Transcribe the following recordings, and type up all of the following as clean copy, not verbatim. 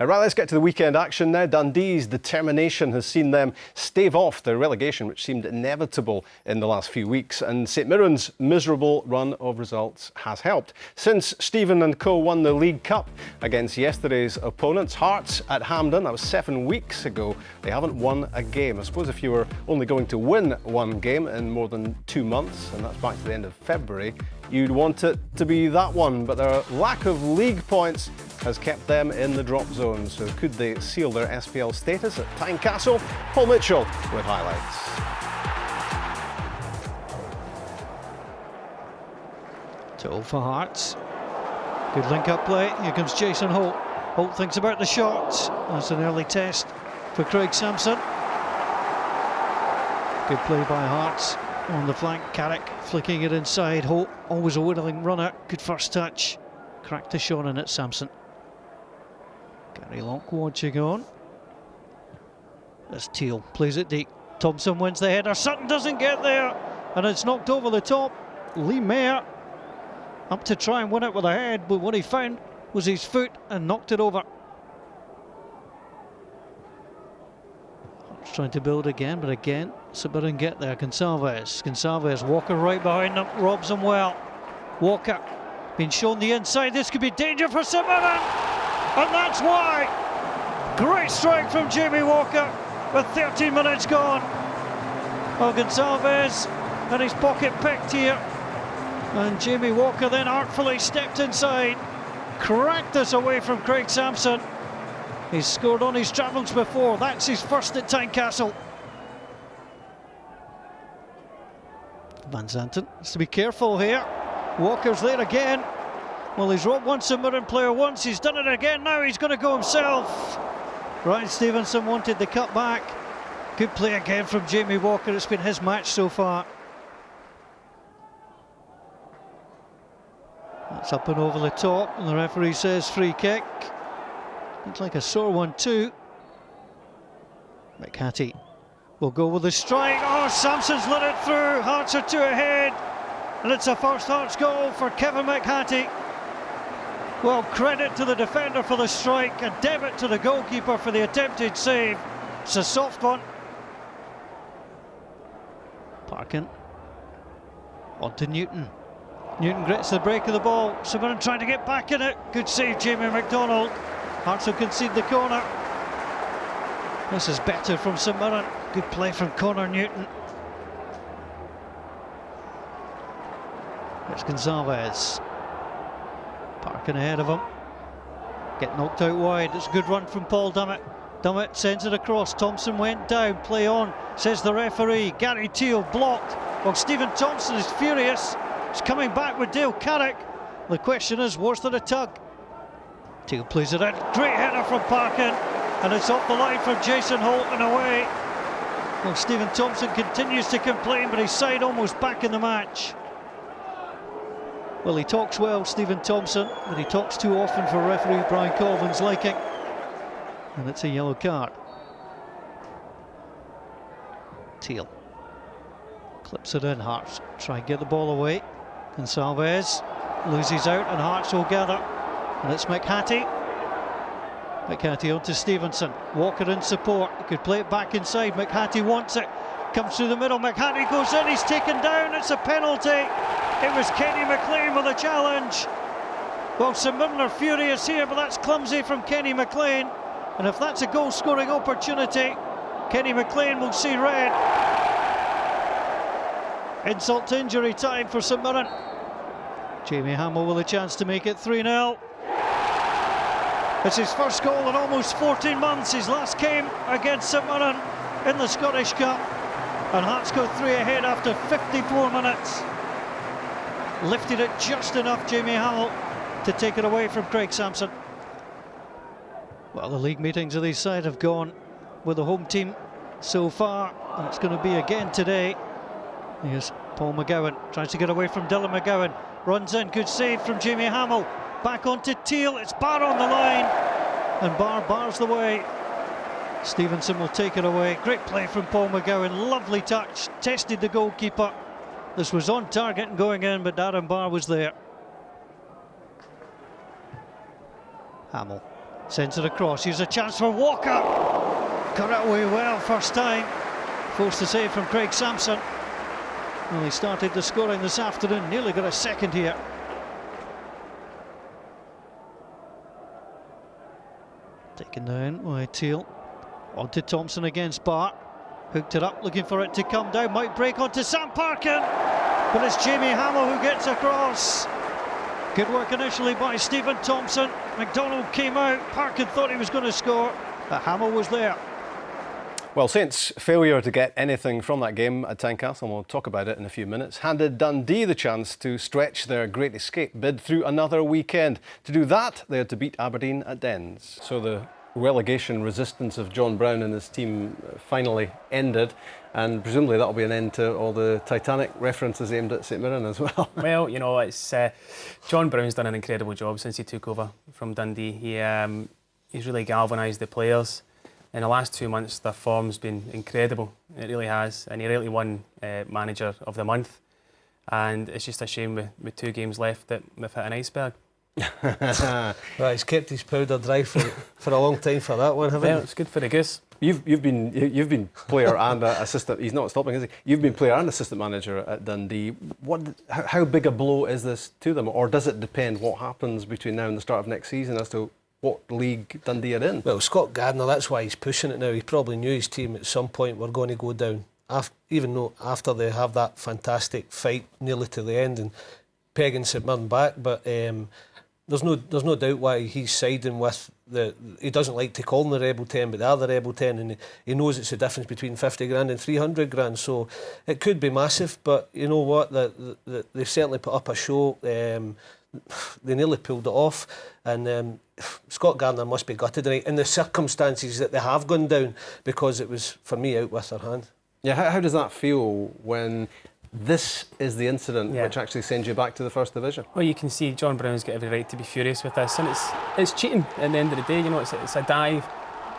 Right, let's get to the weekend action now. Dundee's determination has seen them stave off the relegation, which seemed inevitable in the last few weeks, and St Mirren's miserable run of results has helped. Since Stephen and co won the League Cup against yesterday's opponents, Hearts at Hampden, that was 7 weeks ago, they haven't won a game. I suppose if you were only going to win one game in more than 2 months, and that's back to the end of February, you'd want it to be that one, but their lack of league points has kept them in the drop zone. So could they seal their SPL status at Tynecastle? Paul Mitchell with highlights. Tool for Hearts. Good link-up play. Here comes Jason Holt. Holt thinks about the shots. That's an early test for Craig Sampson. Good play by Hearts on the flank. Carrick flicking it inside. Holt, always a willing runner. Good first touch. Cracked the shot in at Sampson. Gary Locke watching on. As Teal plays it deep. Thompson wins the header. Sutton doesn't get there, and it's knocked over the top. Lee Mayer up to try and win it with a head, but what he found was his foot and knocked it over. Hearts trying to build again, but again, St Mirren get there. Gonsalves, Walker right behind them, robs him well. Walker being shown the inside. This could be danger for St Mirren. And that's why. Great strike from Jamie Walker with 13 minutes gone. Well, Gonsalves had his pocket picked here. And Jamie Walker then artfully stepped inside. Cracked this away from Craig Sampson. He's scored on his travels before. That's his first at Tynecastle. Van Zanten has to be careful here. Walker's there again. Well, he's robbed one St Mirren player once, he's done it again, now he's going to go himself. Ryan Stevenson wanted the cut back. Good play again from Jamie Walker, it's been his match so far. That's up and over the top, and the referee says free kick. Looks like a sore one too. McHattie will go with the strike. Oh, Sampson's let it through, Hearts are 2 ahead. And it's a first Hearts goal for Kevin McHattie. Well, credit to the defender for the strike, a debit to the goalkeeper for the attempted save. It's a soft one. Parkin on to Newton. Newton gets the break of the ball. St Mirren trying to get back in it. Good save, Jamie McDonald. Hearts will concede the corner. This is better from St Mirren. Good play from Connor Newton. It's Gonsalves. Parkin ahead of him. Get knocked out wide. It's a good run from Paul Dummett. Dummett sends it across. Thompson went down. Play on, says the referee. Gary Teal blocked. Well, Stephen Thompson is furious. He's coming back with Dale Carrick. The question is, was there a tug? Teal plays it in. Great header from Parkin. And it's off the line from Jason Holt and away. Well, Stephen Thompson continues to complain, but his side almost back in the match. Well, he talks well, Stephen Thompson, but he talks too often for referee Brian Colvin's liking. And it's a yellow card. Teal clips it in. Hearts try and get the ball away. Gonsalves loses out, and Hearts will gather. And it's McHattie. McHattie on to Stevenson. Walker in support. He could play it back inside. McHattie wants it. Comes through the middle. McHattie goes in. He's taken down. It's a penalty. It was Kenny McLean with a challenge. Well, St Mirren are furious here, but that's clumsy from Kenny McLean. And if that's a goal-scoring opportunity, Kenny McLean will see red. Insult to injury time for St Mirren. Jamie Hamill with a chance to make it 3-0. It's his first goal in almost 14 months. His last came against St Mirren in the Scottish Cup. And Hearts go 3 ahead after 54 minutes. Lifted it just enough, Jamie Hamill, to take it away from Craig Sampson. Well, the league meetings of this side have gone with the home team so far, and it's going to be again today. Here's Paul McGowan, tries to get away from Dylan McGowan, runs in, good save from Jamie Hamill, back onto Teal, it's Barr on the line, and Barr bars the way. Stevenson will take it away. Great play from Paul McGowan, lovely touch, tested the goalkeeper. This was on target and going in, but Darren Barr was there. Hamill Sends it across. Here's a chance for Walker. Got it away well first time. Forced to save from Craig Sampson. Well, he started the scoring this afternoon. Nearly got a second here. Taken down by Teal. On to Thompson against Bart. Hooked it up, looking for it to come down. Might break onto Sam Parkin. But it's Jamie Hamill who gets across. Good work initially by Stephen Thompson. McDonald came out. Parkin thought he was going to score, but Hamill was there. Well, Saints' failure to get anything from that game at Tynecastle, and we'll talk about it in a few minutes, handed Dundee the chance to stretch their Great Escape bid through another weekend. To do that, they had to beat Aberdeen at Dens. So the relegation resistance of John Brown and his team finally ended, and presumably that'll be an end to all the Titanic references aimed at St Mirren as well. Well, you know, it's John Brown's done an incredible job since he took over from Dundee. He's really galvanised the players. In the last 2 months, their form's been incredible. It really has, and he really won Manager of the Month. And it's just a shame with 2 games left that they've hit an iceberg. Well, he's kept his powder dry for a long time for that one, haven't Well, he? it's good for the goose. You've been player and assistant. He's not stopping, is he? You've been player and assistant manager at Dundee. How big a blow is this to them, or does it depend what happens between now and the start of next season as to what league Dundee are in? Well, Scott Gardner, that's why he's pushing it now. He probably knew his team at some point were going to go down, even though after they have that fantastic fight nearly to the end and pegging St Mirren back. But there's no doubt why he's siding with he doesn't like to call them the Rebel 10, but they are the Rebel 10, and he knows it's the difference between 50 grand and 300 grand. So it could be massive, but you know what? They certainly put up a show. They nearly pulled it off, and Scott Gardner must be gutted in the circumstances that they have gone down, because it was, for me, out with their hand. Yeah, how does that feel when this is the incident which actually sends you back to the First Division? Well, you can see John Brown's got every right to be furious with this, and it's cheating at the end of the day. You know, it's a dive,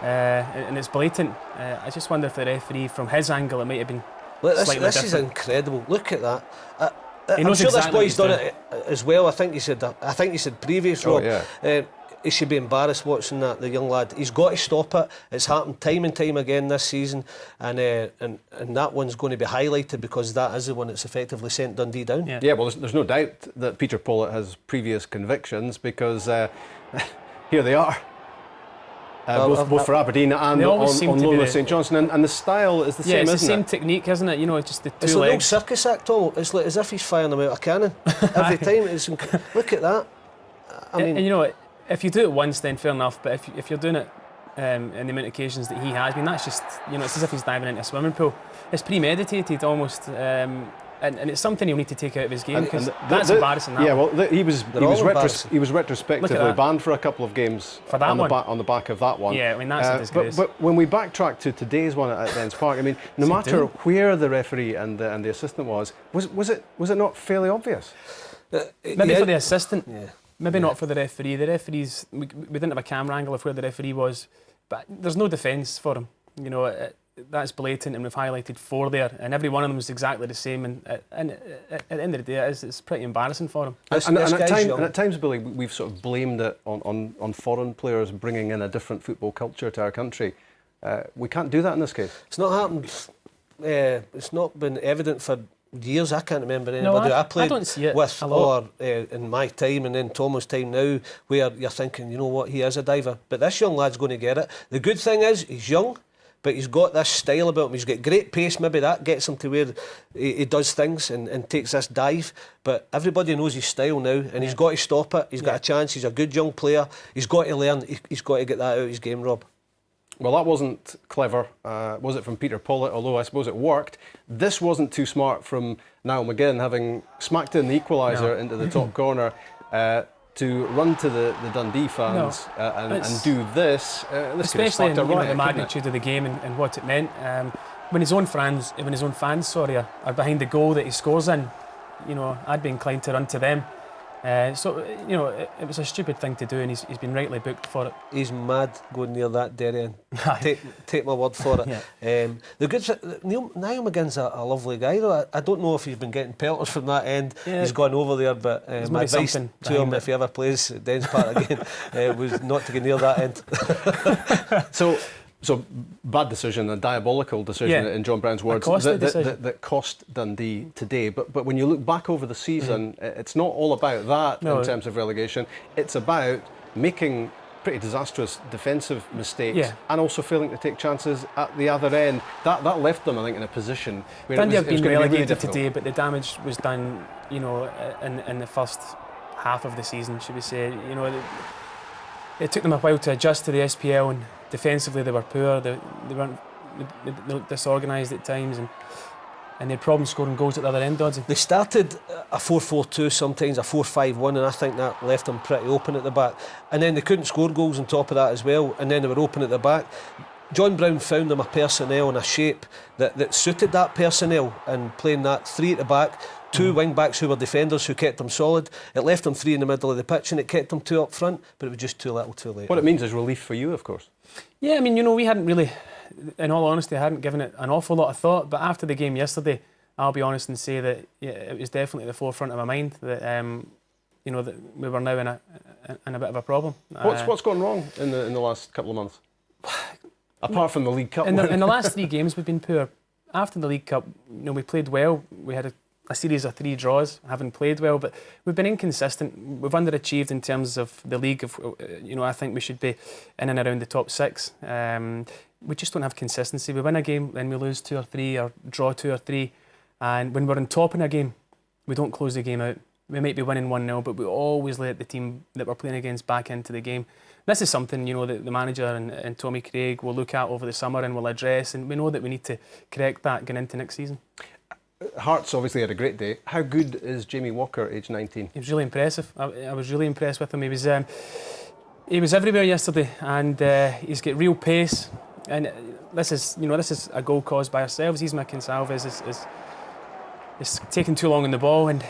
and it's blatant. I just wonder if the referee, from his angle, it might have been slightly This different. is incredible. Look at that. He I'm knows sure exactly this boy's what done he's it as well. I think he said previous, Rob. Yeah. He should be embarrassed watching that, the young lad. He's got to stop it. It's happened time and time again this season, and that one's going to be highlighted, because that is the one that's effectively sent Dundee down. Yeah, well, there's no doubt that Peter Pollitt has previous convictions, because here they are. Both for Aberdeen and on loan with St Johnstone, and the style is the same, it's isn't the same it? technique, isn't it? You know, it's just the two It's like an old legs. circus act, all. It's like as if he's firing them out of a cannon every time. Look at that. I mean, and you know, if you do it once, then fair enough. But if you're doing it in the amount of occasions that he has, I mean, that's just, you know, it's as if he's diving into a swimming pool. It's premeditated almost, and it's something he'll need to take out of his game, because that's embarrassing. Yeah, well, he was retrospectively that. banned for a couple of games for that on the back of that one. Yeah, I mean, that's a disgrace. But when we backtrack to today's one at Dens Park, I mean, no matter where the referee and the assistant was it not fairly obvious? Maybe for the assistant. Yeah. Maybe not for the referee. The referees, we didn't have a camera angle of where the referee was, but there's no defence for him. You know, that's blatant, and we've highlighted 4 there, and every one of them is exactly the same. And at the end of the day, it's pretty embarrassing for him. And at times, Billy, we've sort of blamed it on foreign players bringing in a different football culture to our country. We can't do that in this case. It's not happened. It's not been evident for years. I can't remember anybody I played with or in my time and then Thomas' time now, where you're thinking, you know what, he is a diver. But this young lad's going to get it. The good thing is he's young, but he's got this style about him. He's got great pace. Maybe that gets him to where he does things and takes this dive. But everybody knows his style now, and he's got to stop it. He's got a chance. He's a good young player. He's got to learn. He's got to get that out of his game, Rob. Well, that wasn't clever, was it, from Peter Pollitt, although I suppose it worked. This wasn't too smart from Niall McGinn, having smacked in the equaliser into the top corner, to run to the Dundee fans and do this. Especially in the magnitude of the game and what it meant. When his own fans, are behind the goal that he scores in, you know, I'd be inclined to run to them. So, you know, it was a stupid thing to do, and he's been rightly booked for it. He's mad going near that Derry. Take my word for it. Yeah. The good Niall McGinn's a lovely guy though. I don't know if he's been getting pelters from that end. Yeah. He's gone over there, but my advice to him if he ever plays Dens Park again was not to go near that end. So bad decision, a diabolical decision in John Brown's words that cost Dundee today. But when you look back over the season, it's not all about that in terms of relegation. It's about making pretty disastrous defensive mistakes and also failing to take chances at the other end. That left them, I think, in a position where Dundee have been relegated really today, but the damage was done, you know, in the first half of the season, should we say. You know, it took them a while to adjust to the SPL, and defensively they were poor. They looked disorganised at times, and they had problems scoring goals at the other end, Doddsy. They started a 4-4-2, sometimes a 4-5-1, and I think that left them pretty open at the back. And then they couldn't score goals on top of that as well, and then they were open at the back. John Brown found them a personnel and a shape that suited that personnel, and playing that three at the back, two wing backs who were defenders who kept them solid. It left them three in the middle of the pitch, and it kept them two up front, but it was just too little too late. What it means is relief for you, of course. Yeah, I mean, you know, we hadn't really, in all honesty, I hadn't given it an awful lot of thought, but after the game yesterday, I'll be honest and say that it was definitely at the forefront of my mind that you know, that we were now in a bit of a problem. What's gone wrong in the last couple of months? Apart from the League Cup. In the last 3 games we've been poor. After the League Cup, you know, we played well. We had a series of 3 draws, having played well, but we've been inconsistent. We've underachieved in terms of the league. You know, I think we should be in and around the top 6. We just don't have consistency. We win a game, then we lose 2 or 3, or draw 2 or 3. And when we're on top in a game, we don't close the game out. We might be winning 1-0, but we always let the team that we're playing against back into the game. This is something, you know, that the manager and Tommy Craig will look at over the summer and will address, and we know that we need to correct that going into next season. Hearts obviously had a great day. How good is Jamie Walker, age 19? He was really impressive. I was really impressed with him. He was everywhere yesterday, and he's got real pace. And this is a goal caused by ourselves. He's making Salves is taking too long on the ball, and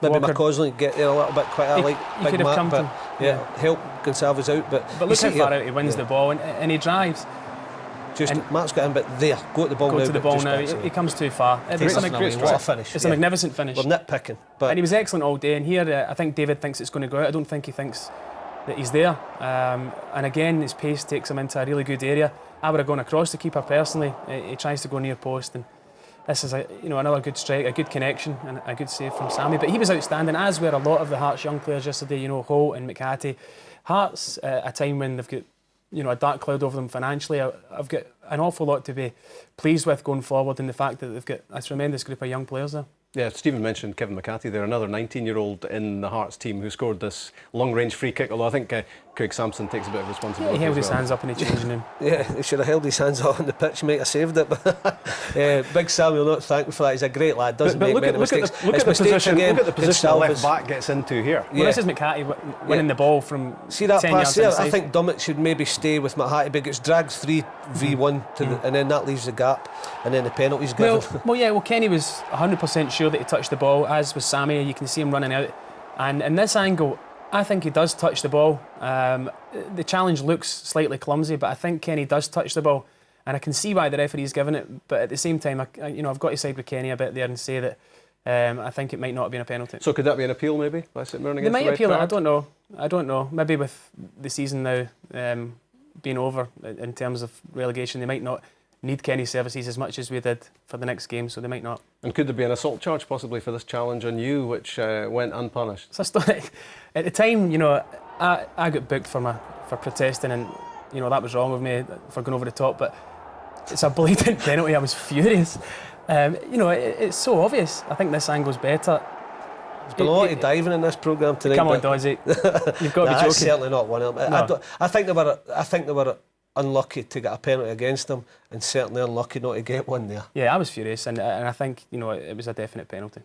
maybe McCausland get there a little bit quicker, like he could have come but help Gonsalves out. But look how far out he wins the ball, and he drives. Mark's got in, but there, go to the ball now. Go to the ball now. He comes too far. What a finish! It's a magnificent finish. We're nitpicking, and he was excellent all day. And here, I think David thinks it's going to go out. I don't think he thinks that he's there. And again, his pace takes him into a really good area. I would have gone across the keeper personally. He tries to go near post, and this is another good strike, a good connection, and a good save from Sammy. But he was outstanding, as were a lot of the Hearts young players yesterday. You know, Holt and McHattie. Hearts, a time when they've got, you know, a dark cloud over them financially. I've got an awful lot to be pleased with going forward, in the fact that they've got a tremendous group of young players there. Yeah, Stephen mentioned Kevin McHattie there, another 19-year-old in the Hearts team who scored this long-range free kick, although I think Craig Sampson takes a bit of responsibility. Yeah, he held his hands up in the changing room. Yeah, he should have held his hands up on the pitch, he might have saved it. But Big Sam will not thank me for that. He's a great lad, doesn't make many mistakes. Look at the position the left back gets into here. Well, this is McHattie winning the ball from see that 10 pass yards there? I think Dummett should maybe stay with McHattie, but gets dragged 3v1 to and then that leaves the gap, and then the penalty's given. Well, Kenny was 100% sure that he touched the ball, as was Sammy. You can see him running out, and in this angle, I think he does touch the ball. The challenge looks slightly clumsy, but I think Kenny does touch the ball, and I can see why the referee's given it. But at the same time, I've got to side with Kenny a bit there and say that I think it might not have been a penalty. So could that be an appeal maybe by St Mirren against they might the appeal it. Red I don't know. Maybe with the season now being over in terms of relegation, they might not need Kenny's services as much as we did for the next game, so they might not. And could there be an assault charge possibly for this challenge on you, which went unpunished? So at the time, you know, I got booked for protesting, and you know that was wrong of me for going over the top. But it's a blatant penalty. I was furious. You know, it's so obvious. I think this angle's better. There's been a lot of diving in this programme tonight. Come on, Dodgy. You've got to be joking. That's certainly not one of them. No. I think they were unlucky to get a penalty against them, and certainly unlucky not to get one there. Yeah, I was furious, and I think, you know, it was a definite penalty.